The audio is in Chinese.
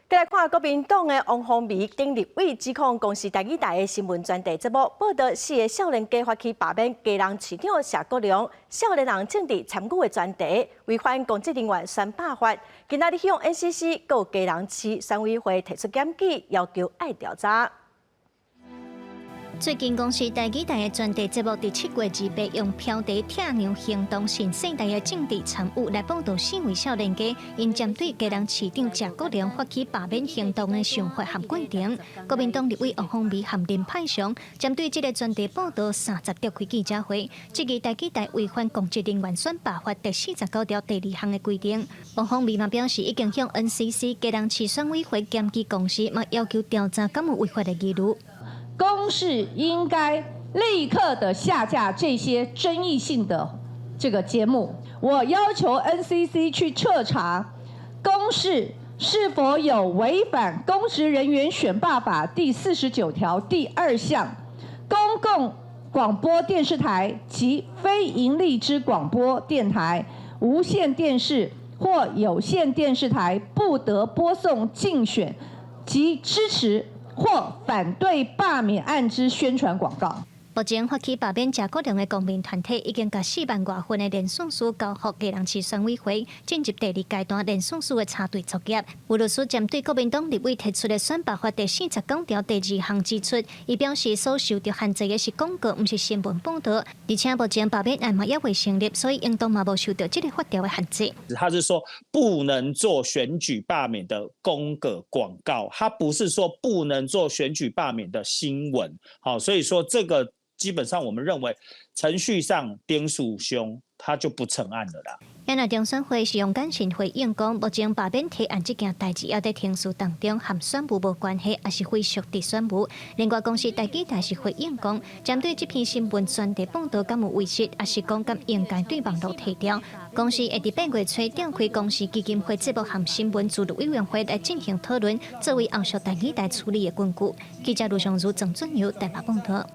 再来看国民党的王宏维顶立委指控公司台语台的新闻专题节目报道4个少年家发起罢免家人市长谢国良，少年人政治参与的专题违反公职人员选罢法，今仔日向 NCC 告家人市选委会提出检举，要求爱调查。 最近，公司台语台的专题节目伫7月28用飘地拆娘行动新世代的政治参与来报道4位少年家因针对家人市长谢国良发起罢免行动的想法和过程。国民党立委王宏维含林派上针对这个专题报道30召开记者会，质疑台语台违反公职人员选罢法第49条第2项的规定。王宏维嘛表示，已经向 NCC 家人市选委会检举公司，嘛要求调查敢有违法的记录。 公视应该立刻的下架这些争议性的这个节目。我要求 NCC 去彻查公视是否有违反《公职人员选罢法》第49条第2项，公共广播电视台及非营利之广播电台、无线电视或有线电视台不得播送竞选及支持 或反对罢免案之宣传广告。目前发起罢免谢国良的公民团体已经把4万多份的连署书交予家人市选委会，进入第2阶段连署书的查对作业。吴律师针对国民党立委提出的选罢法第49条第2项指出，伊表示所受到限制的是广告，不是新闻报道，而且目前罢免案嘛也未成立，所以应当嘛无受到这个法条的限制。他是说不能做选举罢免的公告广告，他不是说不能做选举罢免的新闻。好，所以说这个。 基本上，我们认为程序上丁属凶，他就不成案了啦。因为中选会是用感情回应讲，目前罢免提案这件代志还在庭事当中，和选务无关系，也是非属地选务。另外，公司台语台是回应讲，针对这篇新闻专题报道敢有违失，也是讲敢应该对网络提掉。公司会伫8月初召开公司基金会节目和新闻自律委员会来进行讨论，作为后续台语台处理的根据。记者卢尚如、郑俊尧台北报道。